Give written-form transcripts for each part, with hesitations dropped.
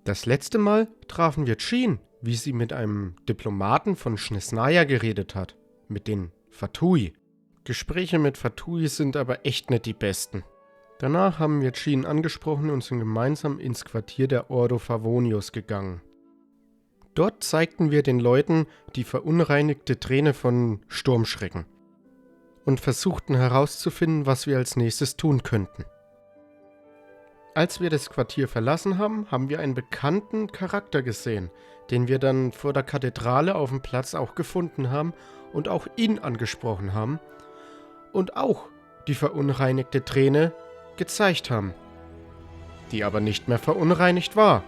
Das letzte Mal trafen wir Jean, wie sie mit einem Diplomaten von Schnesnaja geredet hat. Mit den Fatui. Gespräche mit Fatui sind aber echt nicht die besten. Danach haben wir Jean angesprochen und sind gemeinsam ins Quartier der Ordo Favonius gegangen. Dort zeigten wir den Leuten die verunreinigte Träne von Sturmschrecken und versuchten herauszufinden, was wir als nächstes tun könnten. Als wir das Quartier verlassen haben, haben wir einen bekannten Charakter gesehen, den wir dann vor der Kathedrale auf dem Platz auch gefunden haben und auch ihn angesprochen haben und auch die verunreinigte Träne gezeigt haben, die aber nicht mehr verunreinigt war.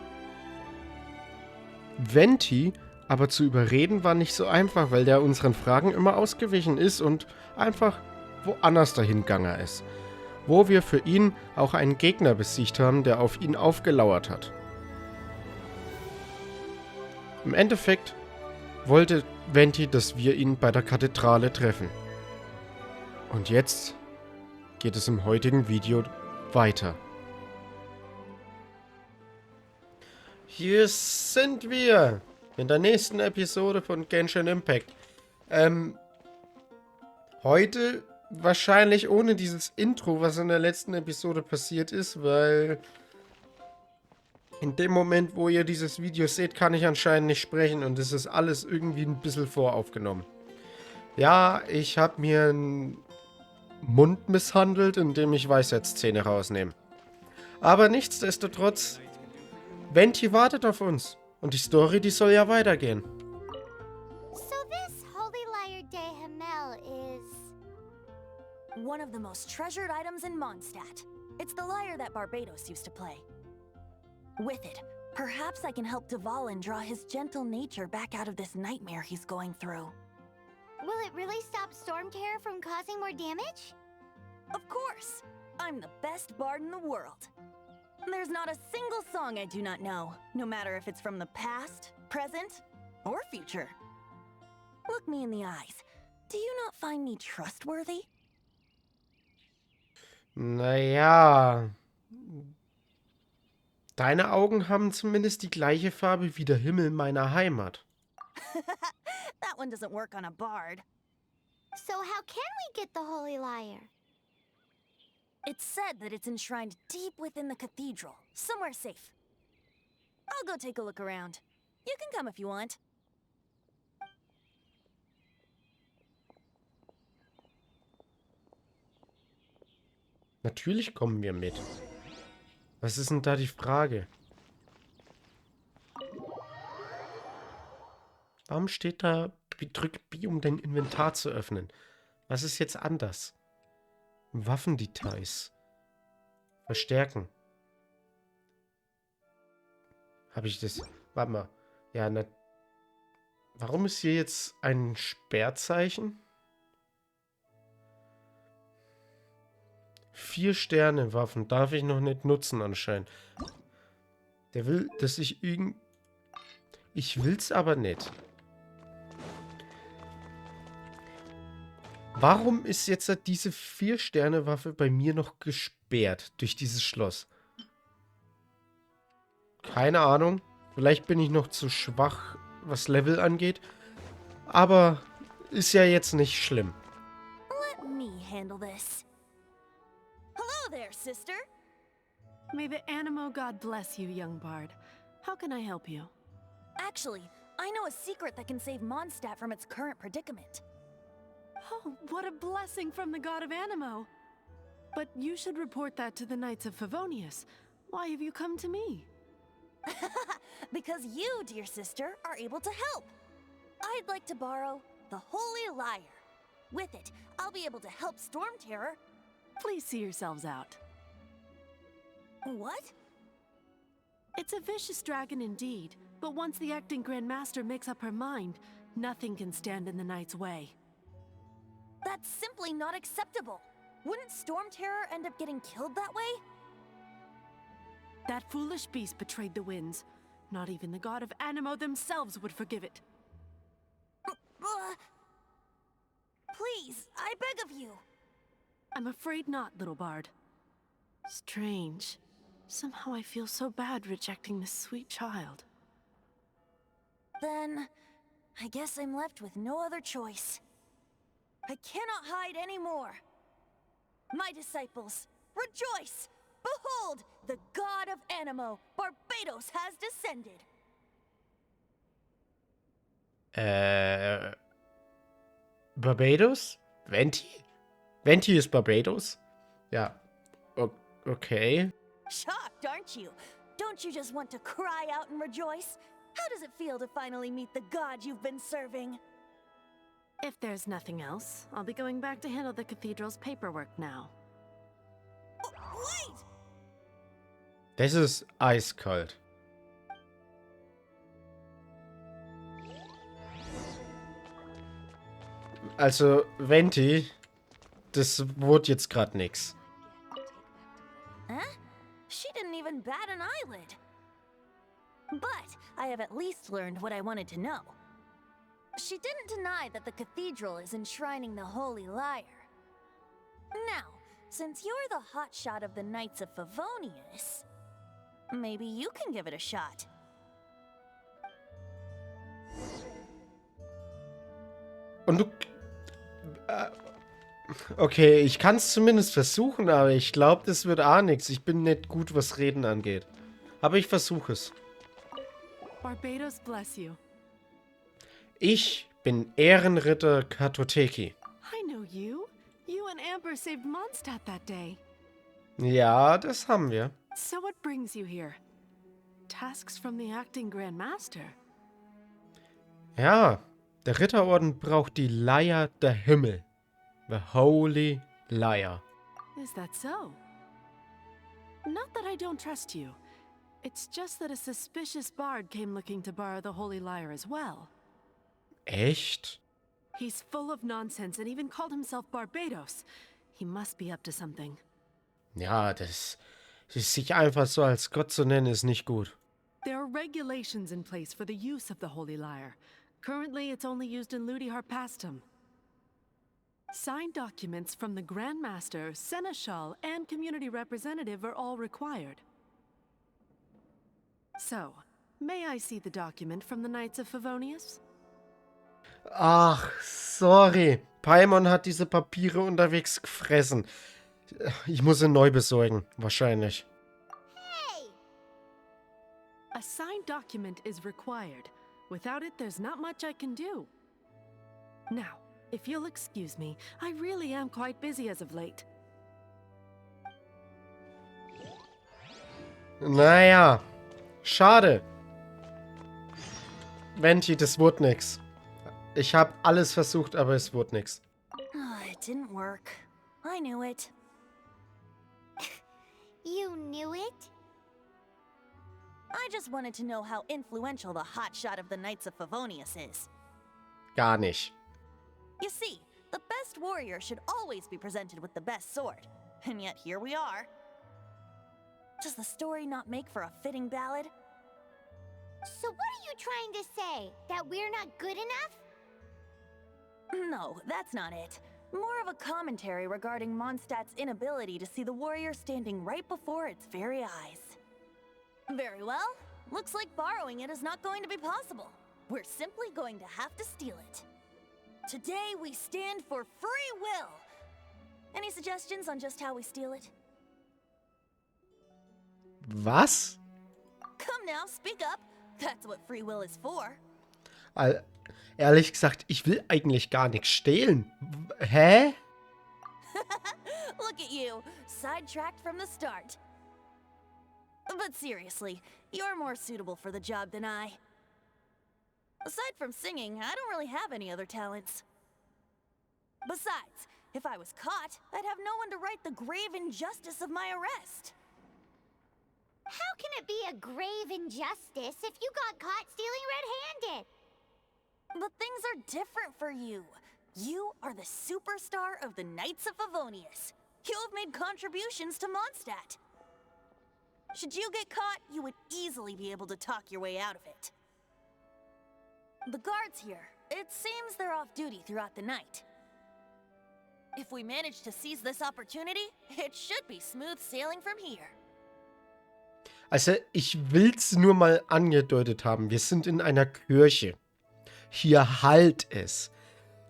Venti aber zu überreden war nicht so einfach, weil der unseren Fragen immer ausgewichen ist und einfach woanders dahin gegangen ist, wo wir für ihn auch einen Gegner besiegt haben, der auf ihn aufgelauert hat. Im Endeffekt wollte Venti, dass wir ihn bei der Kathedrale treffen. Und jetzt geht es im heutigen Video weiter. Hier sind wir in der nächsten Episode von Genshin Impact. Heute wahrscheinlich ohne dieses Intro, was in der letzten Episode passiert ist, weil in dem Moment, wo ihr dieses Video seht, kann ich anscheinend nicht sprechen und es ist alles irgendwie ein bisschen voraufgenommen. Ja, ich habe mir einen Mund misshandelt, indem ich Weisheitszähne rausnehme. Aber nichtsdestotrotz, Venti wartet auf uns und die Story, die soll ja weitergehen. So this Holy Leier der Himmel is... one of the most treasured items in Mondstadt. It's the lyre that Barbados used to play. With it, perhaps I can help Dvalin draw his gentle nature back out of this nightmare he's going through. Will it really stop Storm Terror from causing more damage? Of course! I'm the best bard in the world. There's not a single song I do not know, no matter if it's from the past, present, or future. Look me in the eyes. Do you not find me trustworthy? Naja. Deine Augen haben zumindest die gleiche Farbe wie der Himmel meiner Heimat. That one doesn't work on a bard. So how can we get the Holy Leier? It's said that it's enshrined deep within the cathedral, somewhere safe. I'll go take a look around. You can come if you want. Natürlich kommen wir mit. Was ist denn da die Frage? Warum steht da, drück B, um dein Inventar zu öffnen? Was ist jetzt anders? Waffendetails. Verstärken. Habe ich das... Warte mal. Ja, na... Warum ist hier jetzt ein Sperrzeichen? 4 Sterne Waffen darf ich noch nicht nutzen anscheinend. Der will, dass ich irgend... Ich will's aber nicht. Warum ist jetzt diese 4 Sterne Waffe bei mir noch gesperrt durch dieses Schloss? Keine Ahnung. Vielleicht bin ich noch zu schwach, was Level angeht. Aber ist ja jetzt nicht schlimm. Let me handle this. Hello there, sister. May the Animo God bless you, young bard. How can I help you? Actually, I know a secret that can save Mondstadt from its current predicament. Oh, what a blessing from the god of Animo! But you should report that to the Knights of Favonius. Why have you come to me? Because you, dear sister, are able to help. I'd like to borrow the Holy Leier. With it, I'll be able to help Storm Terror. Please see yourselves out. What? It's a vicious dragon indeed, but once the acting Grand Master makes up her mind, nothing can stand in the Knight's way. That's simply not acceptable. Wouldn't Storm Terror end up getting killed that way? That foolish beast betrayed the winds. Not even the god of Animo themselves would forgive it. Please, I beg of you. I'm afraid not, little bard. Strange. Somehow I feel so bad rejecting this sweet child. Then, I guess I'm left with no other choice. I cannot hide anymore. My disciples, rejoice! Behold, the god of Animo, Barbados, has descended. Barbados? Venti? Venti ist Barbados? Ja. Okay. Shocked, aren't you? Don't you just want to cry out and rejoice? How does it feel to finally meet the god you've been serving? If there's nothing else, I'll be going back to handle the cathedral's paperwork now. Wait! Das ist eiskalt. Also, Venti, das wurde jetzt gerade nix. Huh? She didn't even bat an eyelid. But I have at least learned what I wanted to know. She didn't deny that the cathedral is enshrining the Holy Leier. Now, since you're the hotshot of the Knights of Favonius, maybe you can give it a shot. Und du... Okay, ich kann es zumindest versuchen, aber ich glaube, das wird auch nichts. Ich bin nicht gut, was Reden angeht. Aber ich versuche es. Barbados bless you. Ich bin Ehrenritter Kartoteki. I know you. You and Amber saved Mondstadt that day. Ja, das haben wir. So what brings you here? Tasks from the acting Grand Master. Ja, der Ritterorden braucht die Leier der Himmel. The Holy Leier. Is that so? Not that I don't trust you. It's just that a suspicious bard came looking to borrow the Holy Leier as well. Echt? He's full of nonsense and even called himself Barbados. He must be up to something. Ja, das sich einfach so als Gott zu nennen, ist nicht gut. There are regulations in place for the use of the Holy Leier. Currently, it's only used in Ludi Harpastum. Signed documents from the Grand Master, Seneschal, and Community Representative are all required. So, may I see the document from the Knights of Favonius? Ach, sorry. Paimon hat diese Papiere unterwegs gefressen. Ich muss sie neu besorgen, wahrscheinlich. Hey! A signed document is required. Without it, there's not much I can do. Now, if you'll excuse me, I really am quite busy as of late. Naja, schade. Venti, das wurde nix. Ich habe alles versucht, aber es wurde nix. It didn't work. I knew it. You knew it? I just wanted to know how influential the hotshot of the Knights of Favonius is. Gar nicht. You see, the best warrior should always be presented with the best sword. And yet here we are. Does the story not make for a fitting ballad? So what are you trying to say? That we're not good enough? No, that's not it. More of a commentary regarding Mondstadt's inability to see the warrior standing right before its very eyes. Very well. Looks like borrowing it is not going to be possible. We're simply going to have to steal it. Today we stand for free will. Any suggestions on just how we steal it? Was? Come now, speak up. That's what free will is for. Ehrlich gesagt, ich will eigentlich gar nichts stehlen. Hä? Look at you, sidetracked from the start. But seriously, you're more suitable for the job than I. Aside from singing, I don't really have any other talents. Besides, if I was caught, I'd have no one to right the grave injustice of my arrest. How can it be a grave injustice if you got caught stealing red-handed? But things are different for you. You are the superstar of the Knights of Favonius. You have made contributions to Mondstadt. Should you get caught, you would easily be able to talk your way out of it. The guards here, it seems they're off duty throughout the night. If we manage to seize this opportunity, it should be smooth sailing from here. Also, ich will's nur mal angedeutet haben. Wir sind in einer Kirche. Hier halt es.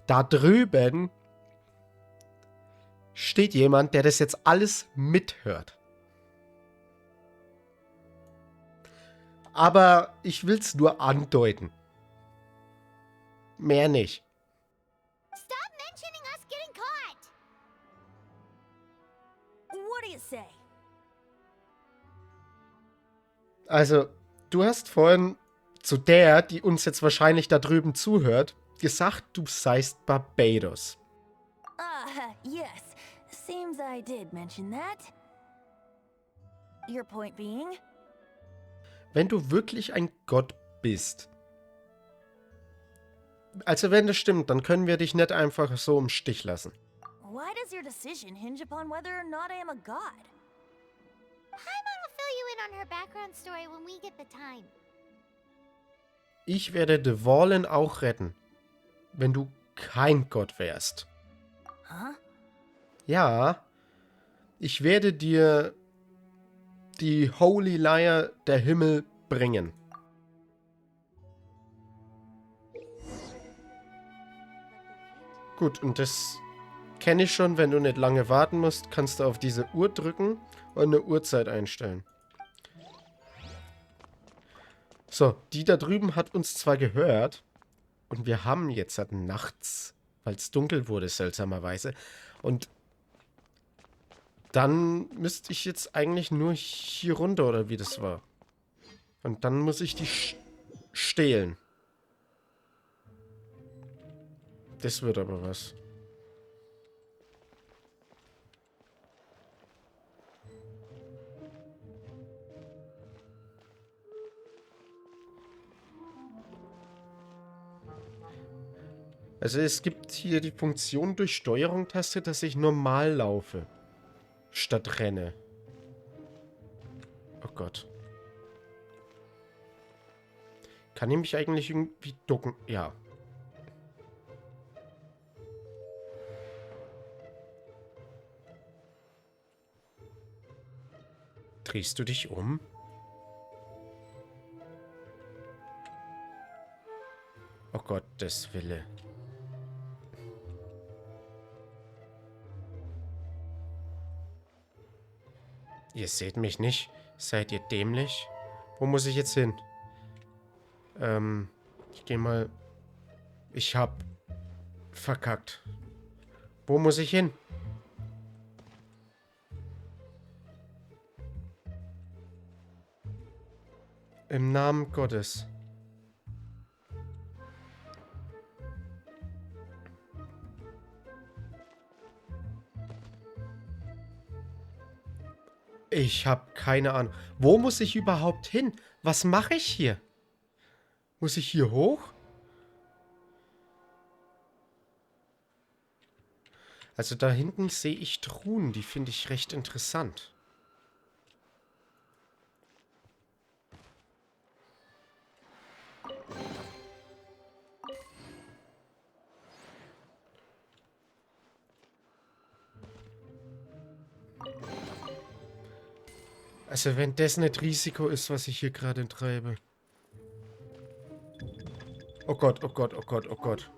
Da drüben steht jemand, der das jetzt alles mithört. Aber ich will's nur andeuten. Mehr nicht. Stop mentioning us getting caught! What do you say? Also, du hast vorhin zu der, die uns jetzt wahrscheinlich da drüben zuhört, gesagt, du seist Barbados. Yes. Seems I did mention that. Your point being? Wenn du wirklich ein Gott bist, also wenn das stimmt, dann können wir dich nicht einfach so im Stich lassen. Why does your decision hinge upon whether or not I am a god? Paimon will fill you in on her background story when we get the time. Ich werde Dvalin auch retten, wenn du kein Gott wärst. Huh? Ja, ich werde dir die Holy Leier der Himmel bringen. Gut, und das kenne ich schon. Wenn du nicht lange warten musst, kannst du auf diese Uhr drücken und eine Uhrzeit einstellen. So, die da drüben hat uns zwar gehört und wir haben jetzt halt nachts, weil es dunkel wurde, seltsamerweise. Und dann müsste ich jetzt eigentlich nur hier runter, oder wie das war. Und dann muss ich die stehlen. Das wird aber was. Also es gibt hier die Funktion durch Steuerung-Taste, dass ich normal laufe. Statt renne. Oh Gott. Kann ich mich eigentlich irgendwie ducken? Ja. Drehst du dich um? Oh Gottes Wille. Ihr seht mich nicht. Seid ihr dämlich? Wo muss ich jetzt hin? Ich gehe mal... Ich hab... verkackt. Wo muss ich hin? Im Namen Gottes. Ich habe keine Ahnung. Wo muss ich überhaupt hin? Was mache ich hier? Muss ich hier hoch? Also da hinten sehe ich Truhen. Die finde ich recht interessant. Also wenn das nicht Risiko ist, was ich hier gerade treibe. Oh Gott, oh Gott, oh Gott, oh Gott.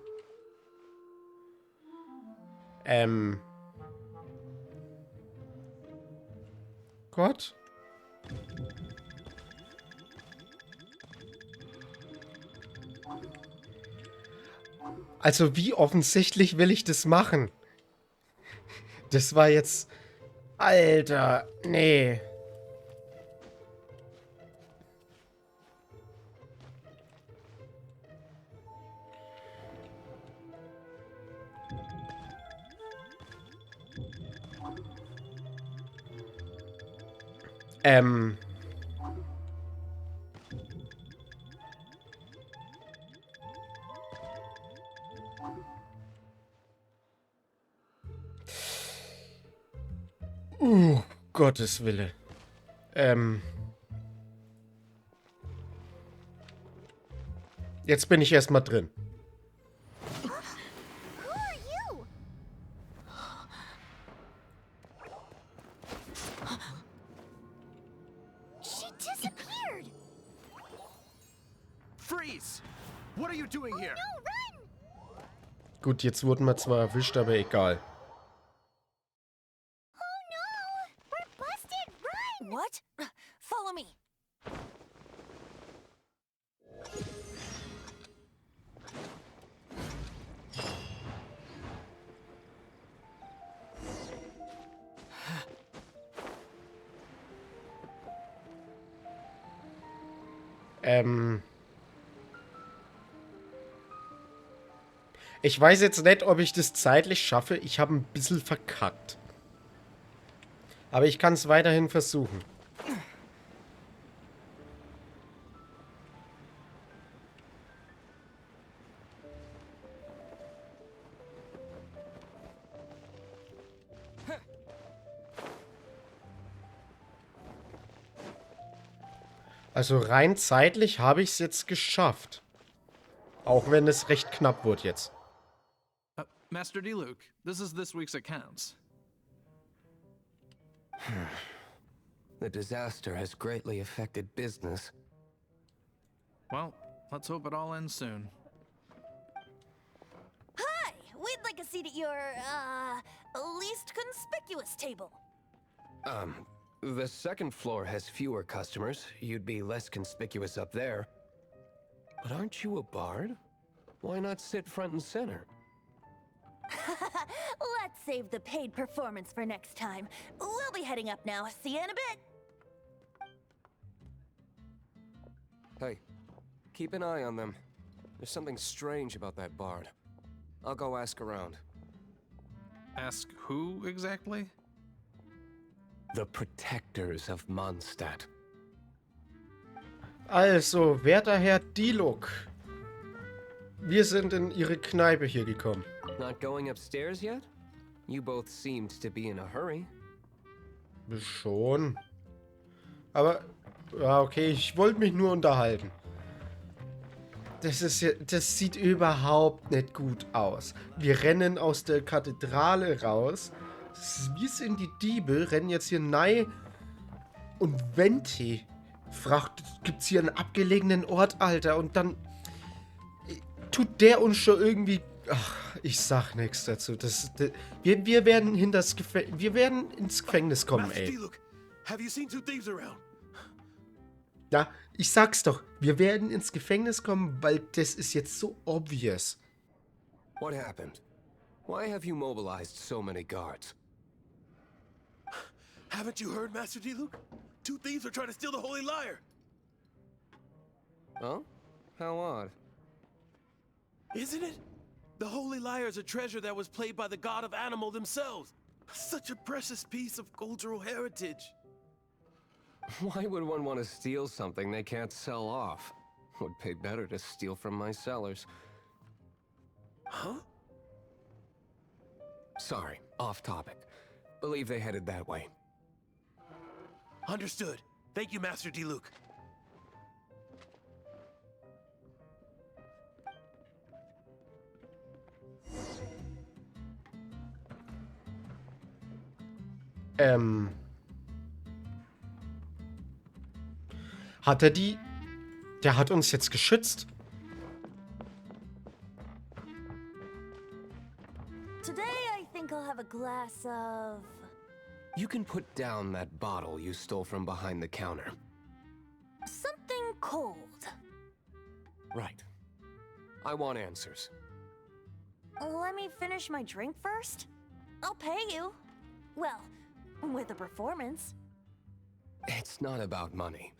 Gott? Also wie offensichtlich will ich das machen? Das war jetzt... Alter, nee. Gottes Wille. Jetzt bin ich erstmal drin. Who are you? She just Freeze! What are you doing here? No, run! Gut, jetzt wurden wir zwar erwischt, aber egal. Oh no! We're busted! Run! What? Follow me. Ich weiß jetzt nicht, ob ich das zeitlich schaffe. Ich habe ein bisschen verkackt. Aber ich kann es weiterhin versuchen. Also rein zeitlich habe ich es jetzt geschafft. Auch wenn es recht knapp wird jetzt. Master Diluc, this is this week's accounts. The disaster has greatly affected business. Well, let's hope it all ends soon. Hi! We'd like a seat at your, least conspicuous table. The second floor has fewer customers. You'd be less conspicuous up there. But aren't you a bard? Why not sit front and center? Let's save the paid performance for next time. We'll be heading up now. See you in a bit. Hey, keep an eye on them. There's something strange about that bard. I'll go ask around. Ask who exactly? The protectors of Mondstadt. Also, werter Herr Diluc. Wir sind in Ihre Kneipe hier gekommen. Not going upstairs yet? You both seemed to be in a hurry. Schon. Aber, ja, okay, ich wollte mich nur unterhalten. Das sieht überhaupt nicht gut aus. Wir rennen aus der Kathedrale raus. Wir sind die Diebe, rennen jetzt hier rein. Und Venti fragt, gibt's hier einen abgelegenen Ort, Alter? Und dann tut der uns schon irgendwie... Ach, ich sag nichts dazu. Wir werden wir werden ins Gefängnis kommen, Master ey. Diluc, have you seen two thieves around? Ja, ich sag's doch. Wir werden ins Gefängnis kommen, weil das ist jetzt so obvious. What happened? Why have you mobilized so many guards? Haven't you heard, Master Diluc? Two thieves are trying to steal the Holy Leier. Oh? How odd. Isn't it? The Holy Leier is a treasure that was played by the god of animal themselves. Such a precious piece of cultural heritage. Why would one want to steal something they can't sell off? Would pay better to steal from my sellers. Huh? Sorry, off topic. Believe they headed that way. Understood. Thank you, Master Diluc. Hat er die... Der hat uns jetzt geschützt. Today I think I'll have a glass of... You can put down that bottle you stole from behind the counter. something cold. Right. I want answers. Let me finish my drink first. I'll pay you. Well, with a performance. It's not about money.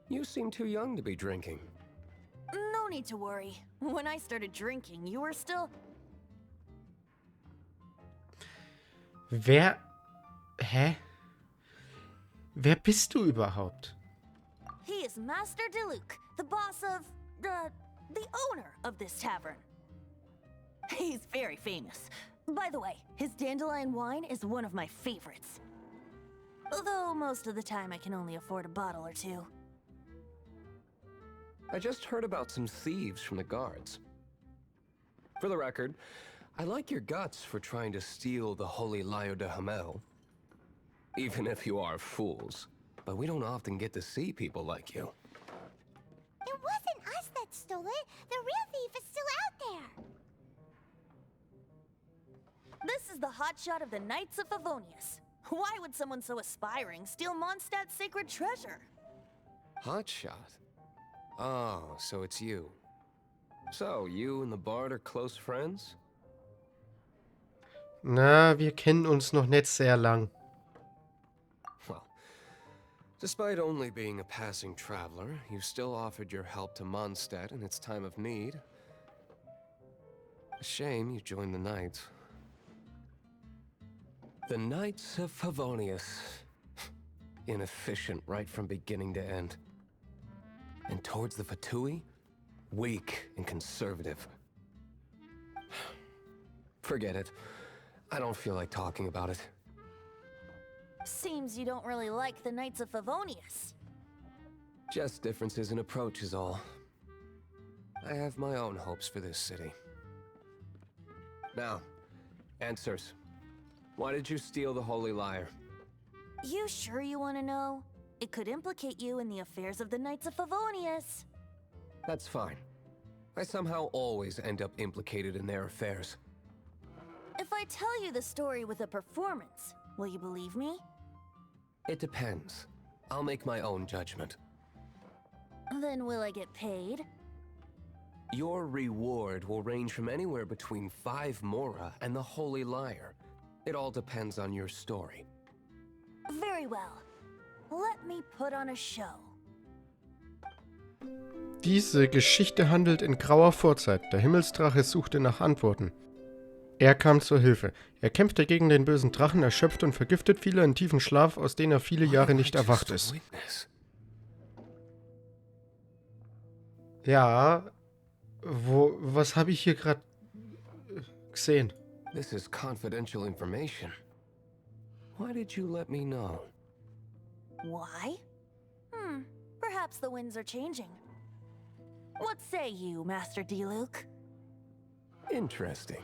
You seem too young to be drinking. No need to worry. When I started drinking, you were still... Wer... Hä? Wer bist du überhaupt? He is Master Diluc, the boss of... the owner of this tavern. He's very famous. By the way, his dandelion wine is one of my favorites. Although most of the time I can only afford a bottle or two. I just heard about some thieves from the guards. For the record, I like your guts for trying to steal the Holy Leier der Himmel. Even if you are fools. But we don't often get to see people like you. It wasn't us that stole it. The real thief is still out there. This is the hotshot of the Knights of Favonius. Why would someone so aspiring steal Mondstadt's sacred treasure? Hotshot? Oh, so it's you. So, you and the Bard are close friends? Na, wir kennen uns noch nicht sehr lang. Well, despite only being a passing traveler, you still offered your help to Mondstadt in its time of need. A shame you joined the Knights. The Knights of Favonius. Inefficient right from beginning to end. And towards the Fatui, weak and conservative. Forget it. I don't feel like talking about it. Seems you don't really like the Knights of Favonius. Just differences in approach is all. I have my own hopes for this city. Now, answers. Why did you steal the Holy Leier? You sure you want to know? It could implicate you in the affairs of the Knights of Favonius. That's fine. I somehow always end up implicated in their affairs. If I tell you the story with a performance, will you believe me? It depends. I'll make my own judgment. Then will I get paid? Your reward will range from anywhere between 5 Mora and the Holy Leier. It all depends on your story. Very well. Let me put on a show. Diese Geschichte handelt in grauer Vorzeit. Der Himmelsdrache suchte nach Antworten. Er kam zur Hilfe. Er kämpfte gegen den bösen Drachen, erschöpft und vergiftet viele in tiefen Schlaf, aus denen er viele Jahre nicht erwacht ist. Ja, was habe ich hier gerade gesehen? This is confidential information. Why did you let me know? Why? Perhaps the winds are changing. What say you, Master D-Luke? Interesting.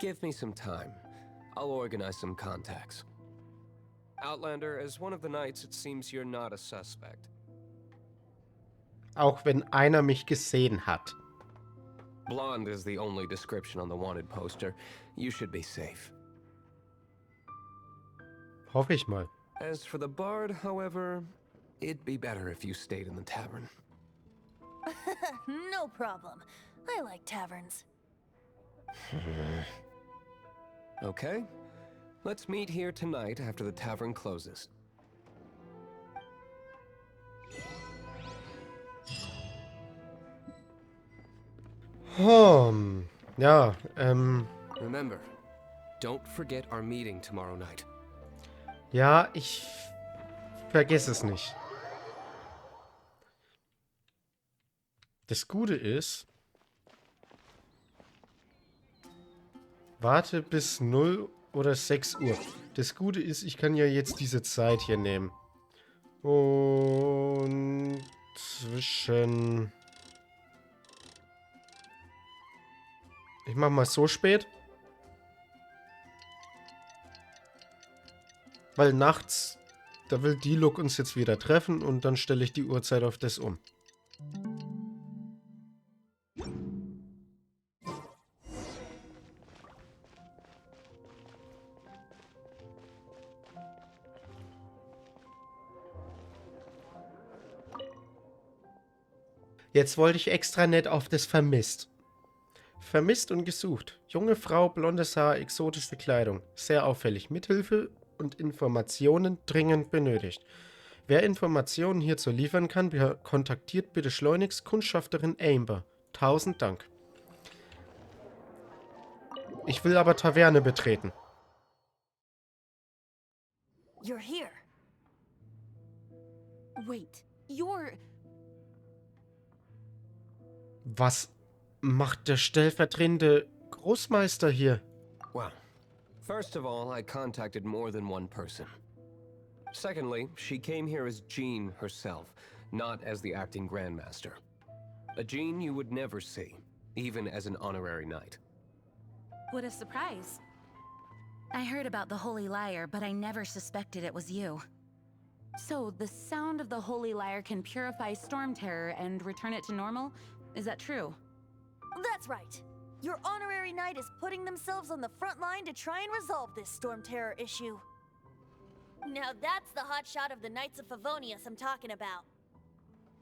Give me some time. I'll organize some contacts. Outlander, as one of the knights, it seems you're not a suspect. Auch wenn einer mich gesehen hat. Blonde is the only description on the wanted poster. You should be safe. Hoffe ich mal. As for the Bard, however, it'd be better if you stayed in the tavern. No problem. I like taverns. Okay. Let's meet here tonight after the tavern closes. Ja, Remember, don't forget our meeting tomorrow night. ja, ich vergesse es nicht. Das Gute ist, warte bis 0 oder 6 Uhr. Das Gute ist, ich kann ja jetzt diese Zeit hier nehmen. Und zwischen... Ich mach mal so spät. Weil nachts, da will D-Luke uns jetzt wieder treffen und dann stelle ich die Uhrzeit auf das um. Jetzt wollte ich extra nett auf das vermisst. Vermisst und gesucht. Junge Frau, blondes Haar, exotische Kleidung. Sehr auffällig. Mithilfe und Informationen dringend benötigt. Wer Informationen hierzu liefern kann, kontaktiert bitte schleunigst Kundschafterin Amber. 1000 Dank. Ich will aber Taverne betreten. You're here. Wait, you're... Was macht der stellvertretende Großmeister hier? Well, first of all, I contacted more than one person. Secondly, she came here as Jean herself, not as the acting Grandmaster. A Jean you would never see, even as an honorary knight. What a surprise. I heard about the Holy Leier, but I never suspected it was you. So, the sound of the Holy Leier can purify storm terror and return it to normal? Is that true? That's right. Your honorary knight is putting themselves on the front line to try and resolve this storm terror issue. Now that's the hotshot of the Knights of Favonius I'm talking about.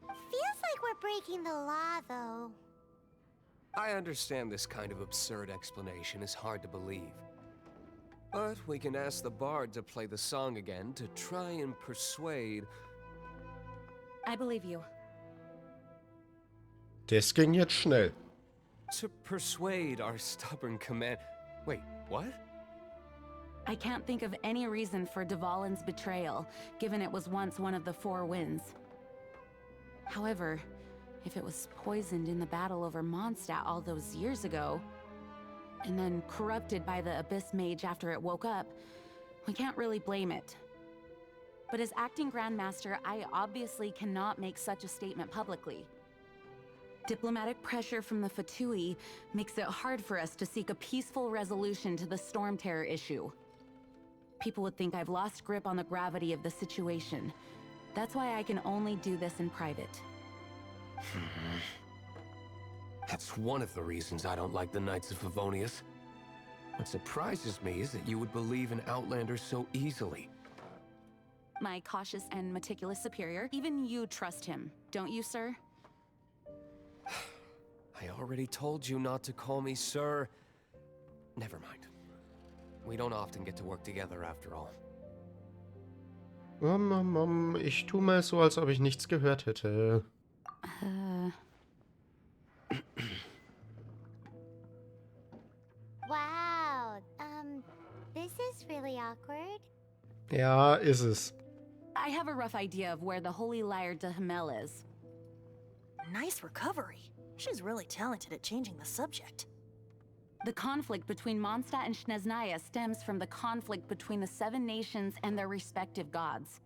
Feels like we're breaking the law, though. I understand this kind of absurd explanation is hard to believe. But we can ask the bard to play the song again to try and persuade... I believe you. Das ging jetzt schnell. To persuade our stubborn command... Wait, what? I can't think of any reason for Dvalin's betrayal, given it was once one of the Four Winds. However, if it was poisoned in the battle over Mondstadt all those years ago, and then corrupted by the Abyss Mage after it woke up, we can't really blame it. But as acting Grandmaster, I obviously cannot make such a statement publicly. Diplomatic pressure from the Fatui makes it hard for us to seek a peaceful resolution to the storm terror issue. People would think I've lost grip on the gravity of the situation. That's why I can only do this in private. That's one of the reasons I don't like the Knights of Favonius. What surprises me is that you would believe in Outlanders so easily. My cautious and meticulous superior, even you trust him, don't you, sir? I already told you not to call me sir. Never mind. We don't often get to work together after all. Ich tu mal so, als ob ich nichts gehört hätte. Wow, this is really awkward. Ja, ist es. I have a rough idea of where the Holy Leier der Himmel is. Nice recovery. She's really talented at changing the subject. The conflict between Mondstadt and Snezhnaya stems from the conflict between the Seven Nations and their respective gods.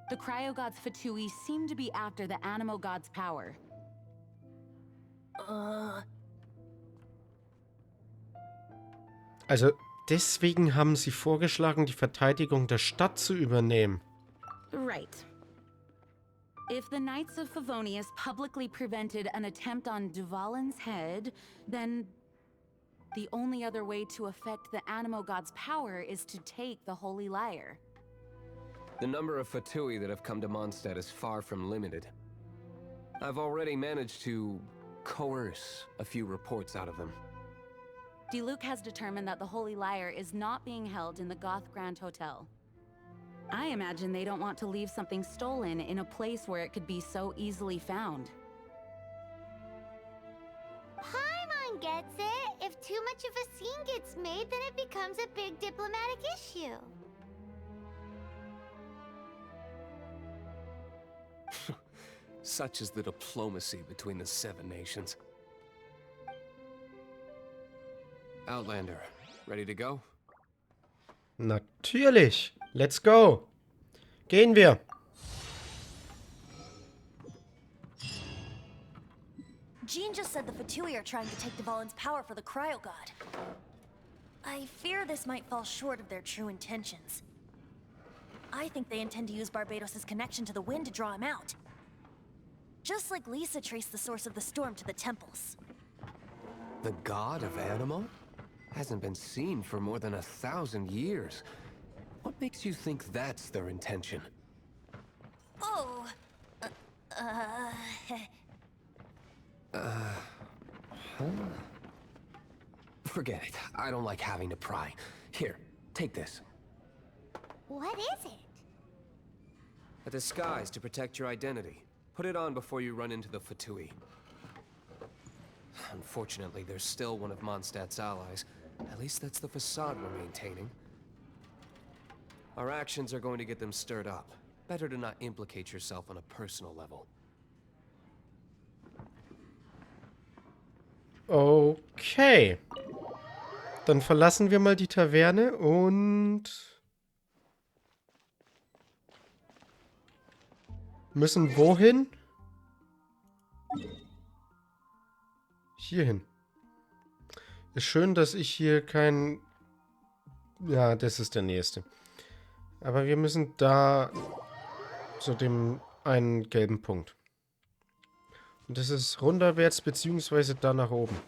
The cryo-gods Fatui seem to be after the animo god's power. Also, deswegen haben sie vorgeschlagen, die Verteidigung der Stadt zu übernehmen. Right. If the Knights of Favonius publicly prevented an attempt on Dvalin's head, then the only other way to affect the animo god's power is to take the Holy Leier. The number of Fatui that have come to Mondstadt is far from limited. I've already managed to coerce a few reports out of them. Diluc has determined that the Holy Leier is not being held in the Goth Grand Hotel. I imagine they don't want to leave something stolen in a place where it could be so easily found. Paimon gets it. If too much of a scene gets made, then it becomes a big diplomatic issue. Such is the diplomacy between the Seven Nations. Outlander, ready to go? Natürlich. Let's go. Gehen wir. Jean just said the Fatui are trying to take Dvalin's power for the cryo god. I fear this might fall short of their true intentions. I think they intend to use Barbados' connection to the wind to draw him out. Just like Lisa traced the source of the storm to the temples. The god of Animo? Hasn't been seen for more than 1,000 years. What makes you think that's their intention? Oh... Forget it. I don't like having to pry. Here, take this. What is it? A disguise to protect your identity. Put it on before you run into the Fatui. Unfortunately, there's still one of Mondstadt's allies. At least that's the facade we're maintaining. Our actions are going to get them stirred up. Better to not implicate yourself on a personal level. Okay. Dann verlassen wir mal die Taverne und müssen wohin? Hierhin. Ist schön, dass ich hier kein... Ja, das ist der nächste. Aber wir müssen da zu dem einen gelben Punkt. Und das ist runterwärts beziehungsweise da nach oben.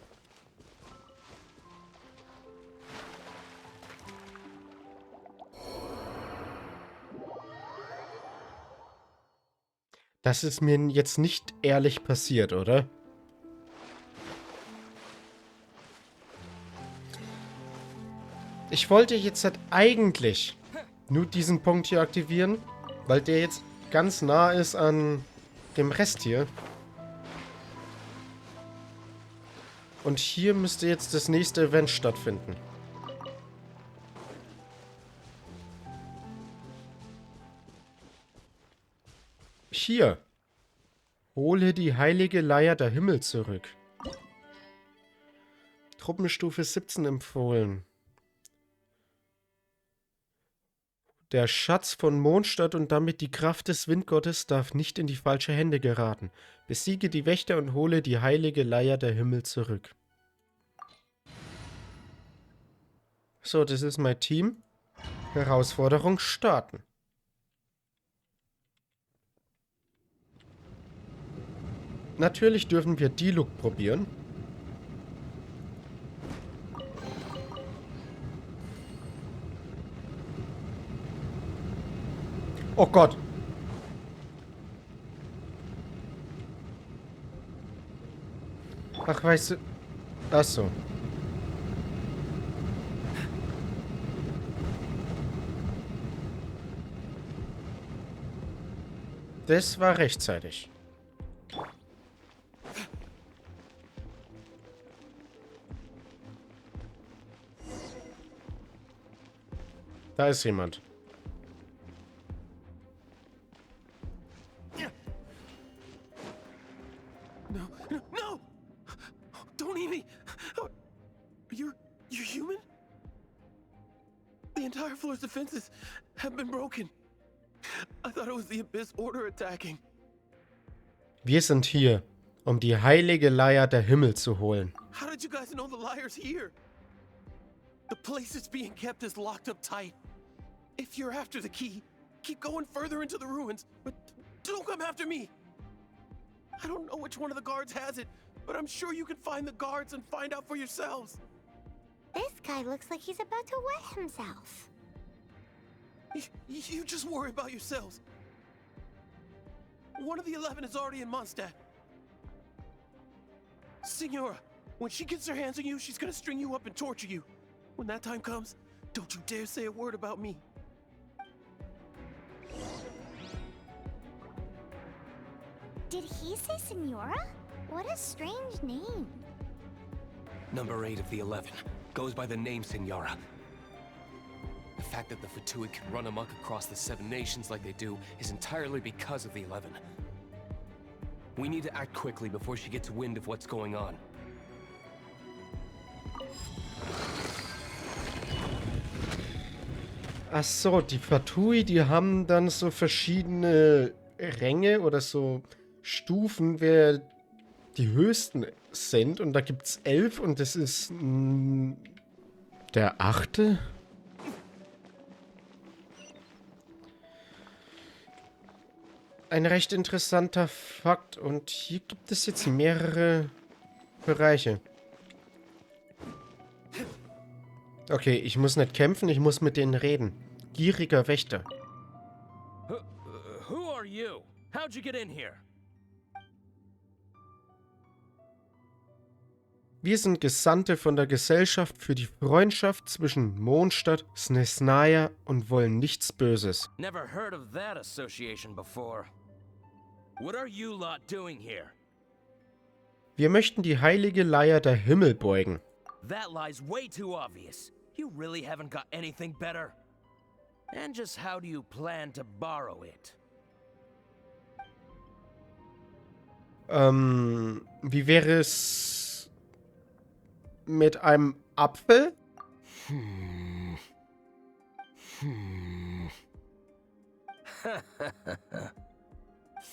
Das ist mir jetzt nicht ehrlich passiert, oder? Ich wollte jetzt halt eigentlich nur diesen Punkt hier aktivieren, weil der jetzt ganz nah ist an dem Rest hier. Und hier müsste jetzt das nächste Event stattfinden. Hier. Hole die Heilige Leier der Himmel zurück. Truppenstufe 17 empfohlen. Der Schatz von Mondstadt und damit die Kraft des Windgottes darf nicht in die falsche Hände geraten. Besiege die Wächter und hole die Heilige Leier der Himmel zurück. So, das ist mein Team. Herausforderung starten. Natürlich dürfen wir die Look probieren. Oh Gott. Ach, weißt du... Ach so. Das war rechtzeitig. Da ist jemand. No! Don't eat me! You're human? The entire floor's defenses have been broken. I thought it was the Abyss Order attacking. Wir sind hier, um die Heilige Leier der Himmel zu holen. How did you guys know the Liar's here? The place it's being kept is locked up tight. If you're after the key, keep going further into the ruins, but don't come after me. I don't know which one of the guards has it, but I'm sure you can find the guards and find out for yourselves. This guy looks like he's about to wet himself. You just worry about yourselves. One of the 11 is already in Mondstadt. Signora, when she gets her hands on you, she's gonna string you up and torture you. When that time comes, don't you dare say a word about me. Did he say Senora? What a strange name. Number 8 of the 11 goes by the name Senora. The fact that the Fatui can run amok across the 7 nations like they do is entirely because of the 11. We need to act quickly before she gets wind of what's going on. Ach so, die Fatui, die haben dann so verschiedene Ränge oder so Stufen, wer die höchsten sind. Und da gibt es 11 und das ist der 8. Ein recht interessanter Fakt. Und hier gibt es jetzt mehrere Bereiche. Okay, ich muss nicht kämpfen, ich muss mit denen reden. Gieriger Wächter. Who are you? How'd you get in here? Wir sind Gesandte von der Gesellschaft für die Freundschaft zwischen Mondstadt, Snesnaya und wollen nichts Böses. Never heard of that association before. What are you lot doing here? Wir möchten die Heilige Leier der Himmel beugen. That lie's way too obvious. You really haven't got anything better? And just how do you plan to borrow it? Wie wäre es mit einem Apfel?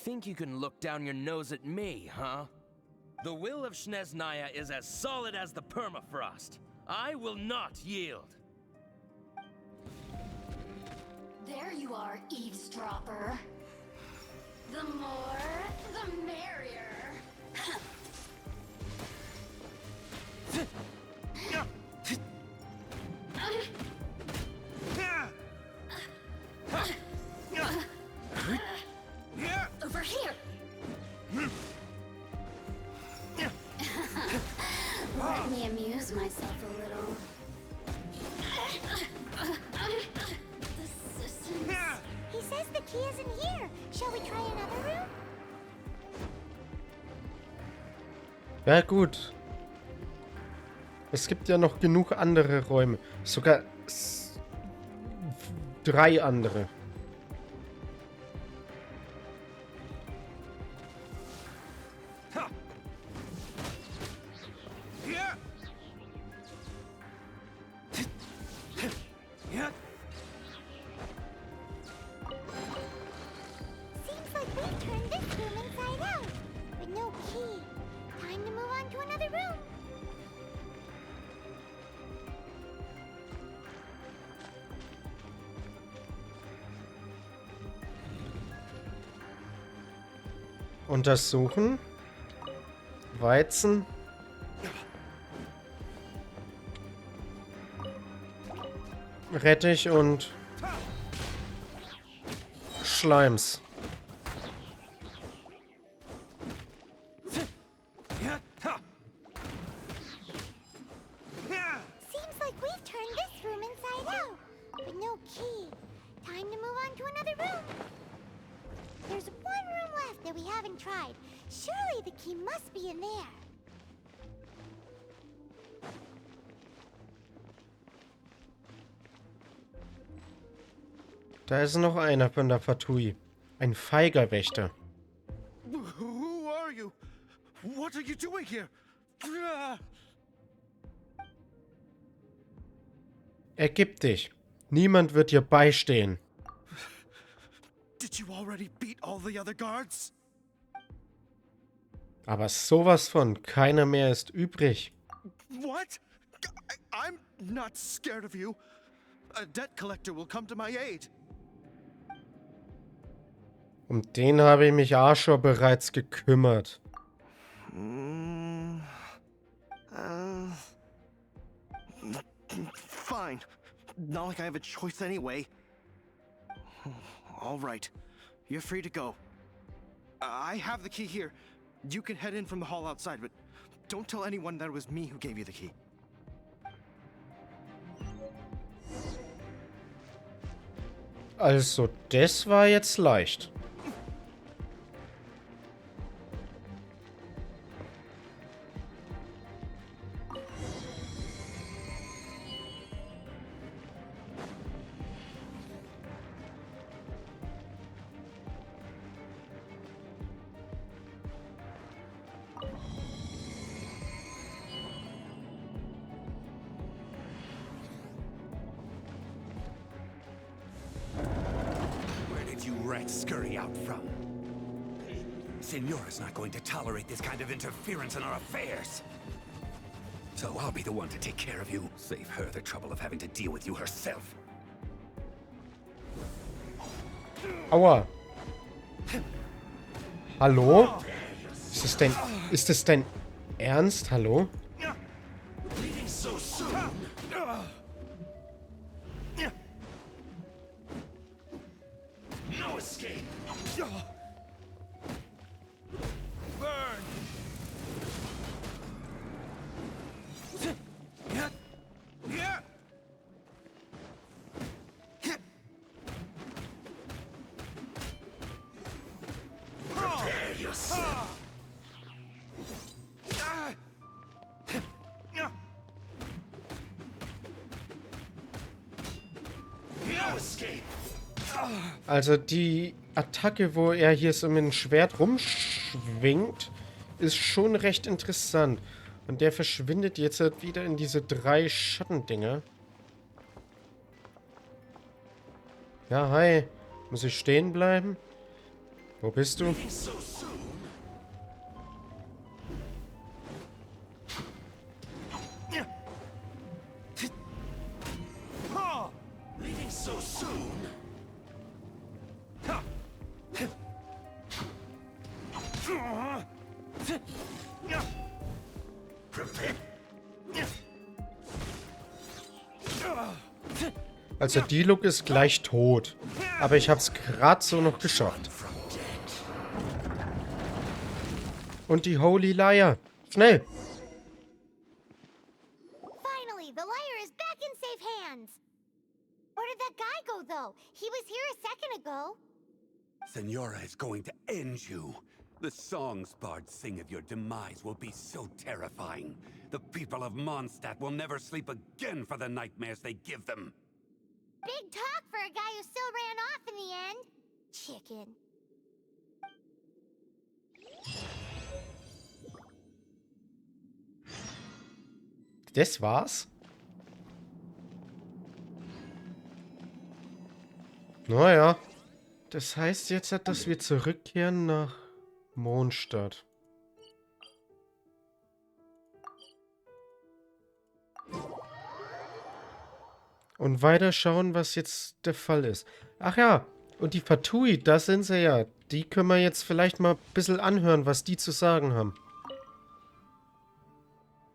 Think you can look down your nose at me, huh? The will of Snezhnaya is as solid as the permafrost. I will not yield. There you are, eavesdropper. The more, the merrier. myself a little. The systems. He says the key isn't here. Shall we try another room? Ja, gut. Es gibt ja noch genug andere Räume. Sogar 3 andere. Seems like we've turned this room inside out. With no key. Time to move on to another room. Untersuchen. Weizen. Rettich und Schleims. Seems like we've turned this room inside out. With no key. Time to move on to another room. There's one room left that we haven't tried. Surely the key must be in there. Da ist noch einer von der Fatui. Ein feiger Wächter. Who are you? What are you doing here? Ergib dich. Niemand wird dir beistehen. Did you already beat all the other guards? Aber sowas von, keiner mehr ist übrig. What? I'm not scared of you. A debt collector will come to my aid. Um den habe ich mich auch schon bereits gekümmert. Fine. Not like I have a choice anyway. All right. You're free to go. I have the key here. You can head in from the hall outside, but don't tell anyone that it was me who gave you the key. Also, das war jetzt leicht. You rats scurry out from. Signora's not going to tolerate this kind of interference in our affairs. So I'll be the one to take care of you. Save her the trouble of having to deal with you herself. Aua. Hallo? Ist das dein Ernst? Hallo? So soon. No escape. Burn. Prepare yourself. No escape. Also die Attacke, wo er hier so mit dem Schwert rumschwingt, ist schon recht interessant. Und der verschwindet jetzt halt wieder in diese 3 Schattendinger. Ja, hi. Muss ich stehen bleiben? Wo bist du? Also die Look ist gleich tot. Aber ich hab's gerade so noch geschafft. Und die Holy Leier. Schnell! ago. He was here a second ago. Senora is going to end you. The songs bards sing of your demise will be so terrifying. The people of Mondstadt will never sleep again for the nightmares they give them. Big talk for a guy who still ran off in the end. Chicken. Das war's? Naja, das heißt jetzt, dass wir zurückkehren nach Mondstadt. Und weiter schauen, was jetzt der Fall ist. Ach ja, und die Fatui, da sind sie ja. Die können wir jetzt vielleicht mal ein bisschen anhören, was die zu sagen haben.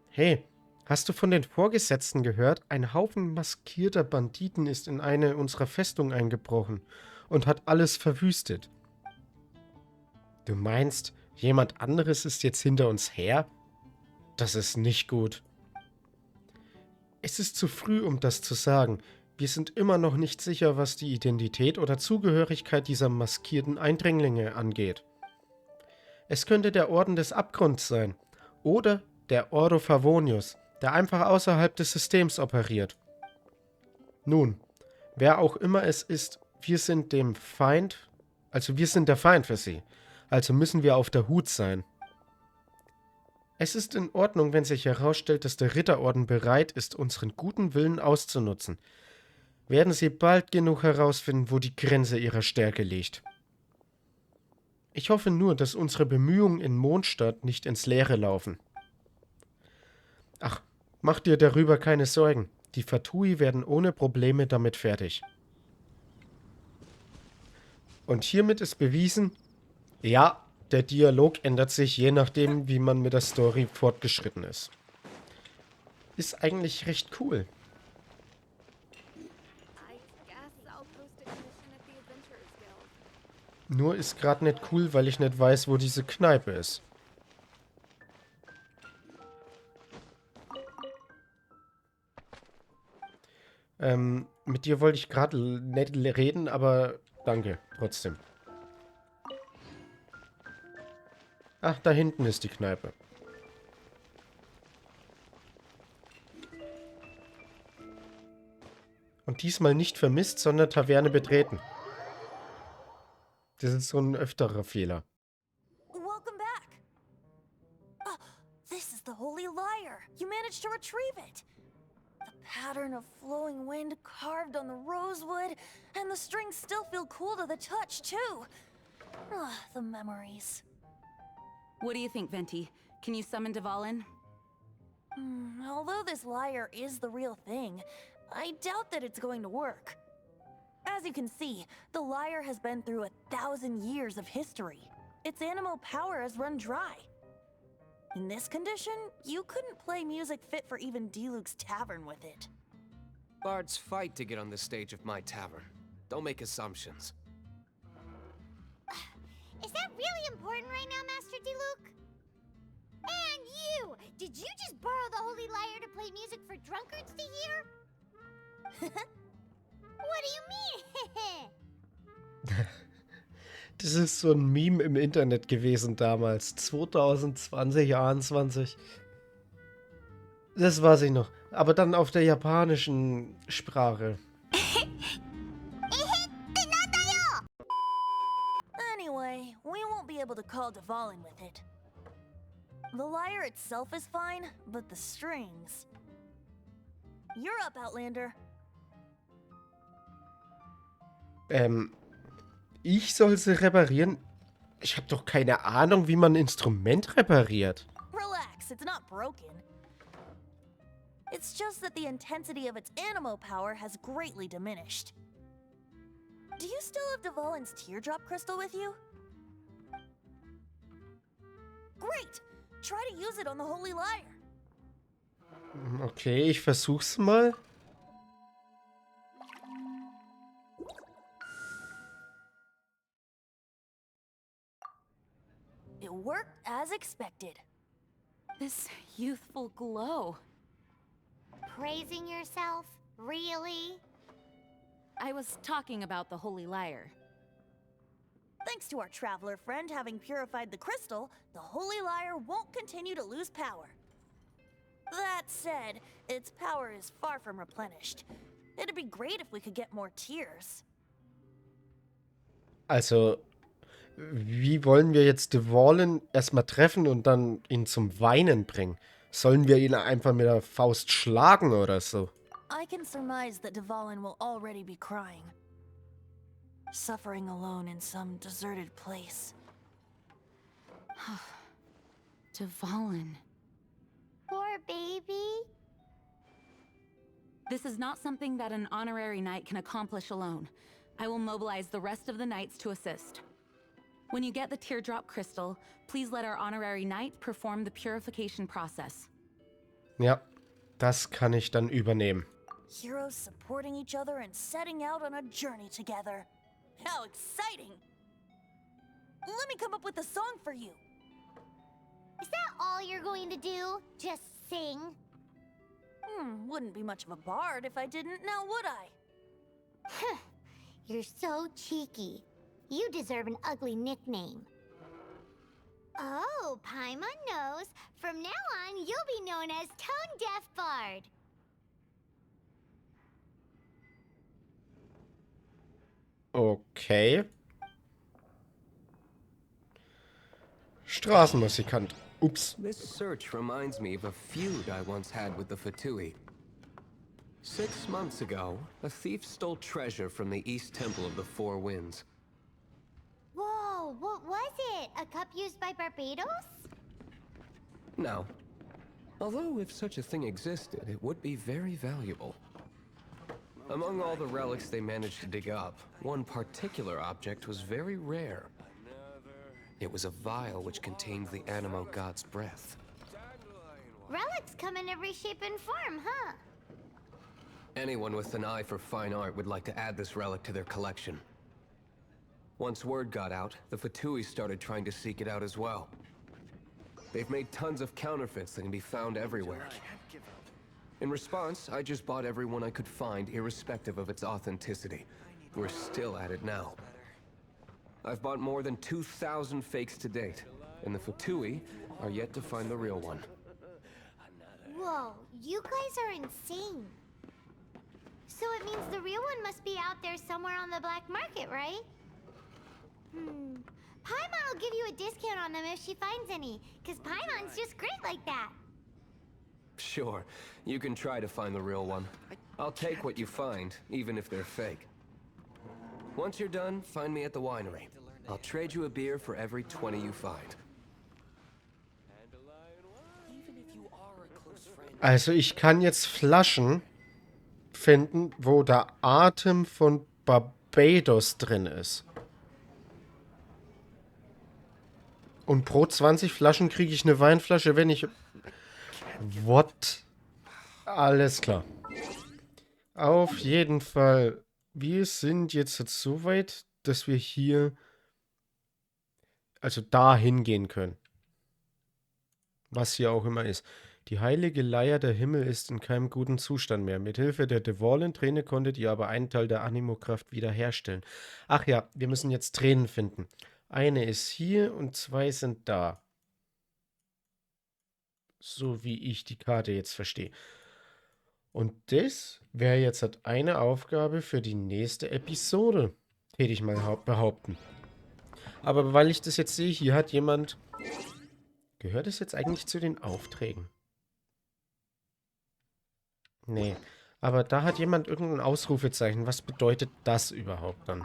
Hey, hast du von den Vorgesetzten gehört? Ein Haufen maskierter Banditen ist in eine unserer Festungen eingebrochen und hat alles verwüstet. Du meinst, jemand anderes ist jetzt hinter uns her? Das ist nicht gut. Es ist zu früh, um das zu sagen. Wir sind immer noch nicht sicher, was die Identität oder Zugehörigkeit dieser maskierten Eindringlinge angeht. Es könnte der Orden des Abgrunds sein oder der Ordo Favonius, der einfach außerhalb des Systems operiert. Nun, wer auch immer es ist, wir sind der Feind für sie. Also müssen wir auf der Hut sein. Es ist in Ordnung, wenn sich herausstellt, dass der Ritterorden bereit ist, unseren guten Willen auszunutzen. Werden sie bald genug herausfinden, wo die Grenze ihrer Stärke liegt. Ich hoffe nur, dass unsere Bemühungen in Mondstadt nicht ins Leere laufen. Ach, mach dir darüber keine Sorgen. Die Fatui werden ohne Probleme damit fertig. Und hiermit ist bewiesen, ja, der Dialog ändert sich, je nachdem, wie man mit der Story fortgeschritten ist. Ist eigentlich recht cool. Nur ist gerade nicht cool, weil ich nicht weiß, wo diese Kneipe ist. Mit dir wollte ich gerade nicht reden, aber danke, trotzdem. Ach, da hinten ist die Kneipe. Und diesmal nicht vermisst, sondern Taverne betreten. Das ist so ein öfterer Fehler. Welcome back. Oh, this is the Holy Leier. You managed to retrieve it. The pattern of flowing wind carved on the rosewood, and the strings still feel cool to the touch, too. Ah, the memories. What do you think, Venti? Can you summon Dvalin? Although this lyre is the real thing, I doubt that it's going to work. As you can see, the lyre has been through 1,000 years of history. Its animal power has run dry. In this condition, you couldn't play music fit for even Diluc's tavern with it. Bards fight to get on the stage of my tavern. Don't make assumptions. Is that really important right now, Master Diluc? And you! Did you just borrow the Holy Leier to play music for drunkards to hear? What do you mean? Das ist so ein Meme im Internet gewesen damals. 2020, 2021. Das weiß ich noch. Aber dann auf der japanischen Sprache. Anyway, we won't be able to call Dvalin with it. The lyre itself is fine, but the strings... You're up, Outlander. Ich soll sie reparieren? Ich habe doch keine Ahnung, wie man ein Instrument repariert. Relax, it's not broken. It's just that the intensity of its animal power has greatly diminished. Do you still have Dvalin's teardrop crystal with you? Great! Try to use it on the Holy Leier. Okay, ich versuch's mal. It worked as expected. This youthful glow. Praising yourself? Really? I was talking about the Holy Leier. Thanks to our traveler friend having purified the crystal, the Holy Leier won't continue to lose power. That said, its power is far from replenished. It'd be great if we could get more tears. Also, wie wollen wir jetzt Duvalen erstmal treffen und dann ihn zum Weinen bringen? Sollen wir ihn einfach mit der Faust schlagen oder so? I can surmise that Duvalen will already be crying. Suffering alone in some deserted place. Duvalen. Poor baby. This is not something that an honorary knight can accomplish alone. I will mobilize the rest of the knights to assist. When you get the teardrop crystal, please let our honorary knight perform the purification process. Ja, das kann ich dann übernehmen. Heroes supporting each other and setting out on a journey together. How exciting! Let me come up with a song for you. Is that all you're going to do? Just sing? Wouldn't be much of a bard if I didn't, now would I? You're so cheeky. You deserve an ugly nickname. Oh, Paimon knows. From now on, you'll be known as Tone Deaf Bard. Okay. Straßenmusikant. Ups. This search reminds me of a feud I once had with the Fatui. 6 months ago, a thief stole treasure from the East Temple of the Four Winds. Whoa, what was it? A cup used by Barbados? No. Although if such a thing existed, it would be very valuable. Among all the relics they managed to dig up, one particular object was very rare. It was a vial which contained the Animo god's breath. Relics come in every shape and form, huh? Anyone with an eye for fine art would like to add this relic to their collection. Once word got out, the Fatui started trying to seek it out as well. They've made tons of counterfeits that can be found everywhere. In response, I just bought every one I could find, irrespective of its authenticity. We're still at it now. I've bought more than 2,000 fakes to date, and the Fatui are yet to find the real one. Whoa, you guys are insane. So it means the real one must be out there somewhere on the black market, right? Paimon will give you a discount on them if she finds any, because Paimon's just great like that. Sure, you can try to find the real one. I'll take what you find, even if they're fake. Once you're done, find me at the winery. I'll trade you a beer for every 20 you find. Also ich kann jetzt Flaschen finden, wo der Atem von Barbados drin ist. Und pro 20 Flaschen kriege ich eine Weinflasche, wenn ich... What? Alles klar. Auf jeden Fall. Wir sind jetzt so weit, dass wir hier... Also da hingehen können. Was hier auch immer ist. Die heilige Leier der Himmel ist in keinem guten Zustand mehr. Mithilfe der Duvalen-Träne konntet ihr aber einen Teil der Animo-Kraft wiederherstellen. Ach ja, wir müssen jetzt Tränen finden. Eine ist hier und 2 sind da. So wie ich die Karte jetzt verstehe. Und das wäre jetzt halt eine Aufgabe für die nächste Episode, hätte ich mal behaupten. Aber weil ich das jetzt sehe, hier hat jemand... Gehört es jetzt eigentlich zu den Aufträgen? Nee. Aber da hat jemand irgendein Ausrufezeichen. Was bedeutet das überhaupt dann?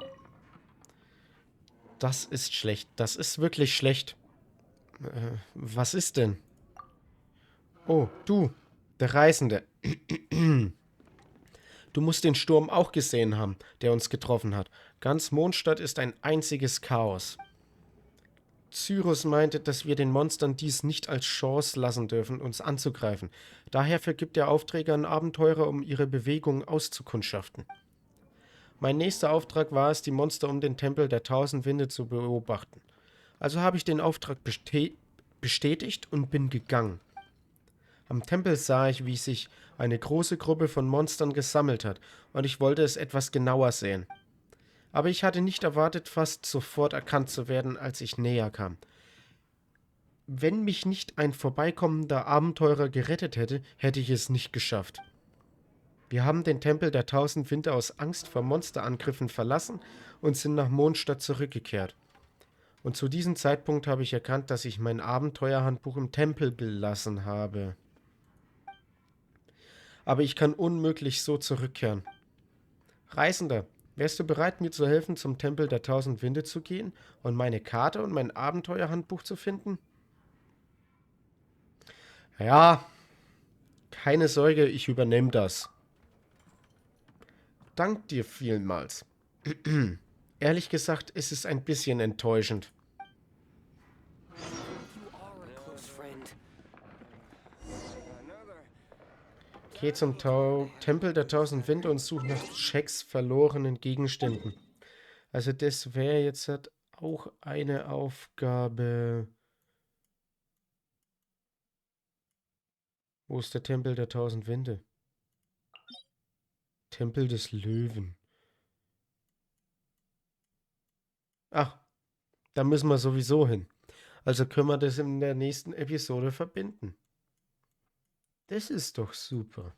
Das ist schlecht. Das ist wirklich schlecht. Was ist denn? Oh, du, der Reisende. Du musst den Sturm auch gesehen haben, der uns getroffen hat. Ganz Mondstadt ist ein einziges Chaos. Cyrus meinte, dass wir den Monstern dies nicht als Chance lassen dürfen, uns anzugreifen. Daher vergibt der Aufträger an Abenteurer, um ihre Bewegungen auszukundschaften. Mein nächster Auftrag war es, die Monster um den Tempel der 1000 Winde zu beobachten. Also habe ich den Auftrag bestätigt und bin gegangen. Am Tempel sah ich, wie sich eine große Gruppe von Monstern gesammelt hat, und ich wollte es etwas genauer sehen. Aber ich hatte nicht erwartet, fast sofort erkannt zu werden, als ich näher kam. Wenn mich nicht ein vorbeikommender Abenteurer gerettet hätte, hätte ich es nicht geschafft. Wir haben den Tempel der 1000 Winde aus Angst vor Monsterangriffen verlassen und sind nach Mondstadt zurückgekehrt. Und zu diesem Zeitpunkt habe ich erkannt, dass ich mein Abenteuerhandbuch im Tempel gelassen habe. Aber ich kann unmöglich so zurückkehren. Reisender, wärst du bereit, mir zu helfen, zum Tempel der 1000 Winde zu gehen und meine Karte und mein Abenteuerhandbuch zu finden? Ja, keine Sorge, ich übernehme das. Dank dir vielmals. Ehrlich gesagt, ist es ein bisschen enttäuschend. Geh zum Tempel der 1000 Winde und such nach Sheks verlorenen Gegenständen. Also das wäre jetzt halt auch eine Aufgabe. Wo ist der Tempel der 1000 Winde? Tempel des Löwen. Ach, da müssen wir sowieso hin. Also können wir das in der nächsten Episode verbinden. Das ist doch super.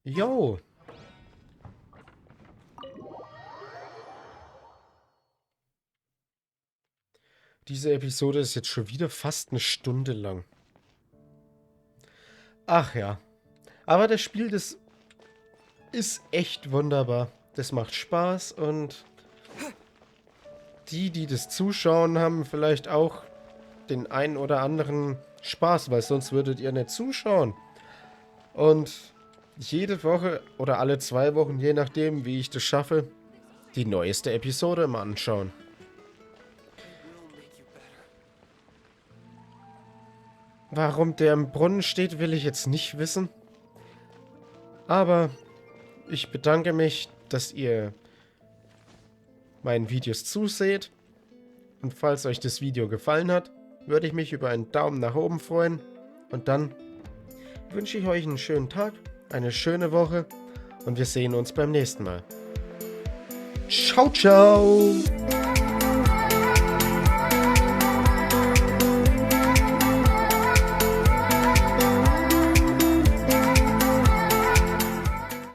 Jo. Diese Episode ist jetzt schon wieder fast eine Stunde lang. Ach ja. Aber das Spiel, das ist echt wunderbar. Das macht Spaß und die das zuschauen, haben vielleicht auch den einen oder anderen Spaß, weil sonst würdet ihr nicht zuschauen. Und jede Woche oder alle 2 Wochen, je nachdem, wie ich das schaffe, die neueste Episode mal anschauen. Warum der im Brunnen steht, will ich jetzt nicht wissen. Aber ich bedanke mich, dass ihr meinen Videos zuseht. Und falls euch das Video gefallen hat, würde ich mich über einen Daumen nach oben freuen. Und dann wünsche ich euch einen schönen Tag, eine schöne Woche und wir sehen uns beim nächsten Mal. Ciao, ciao!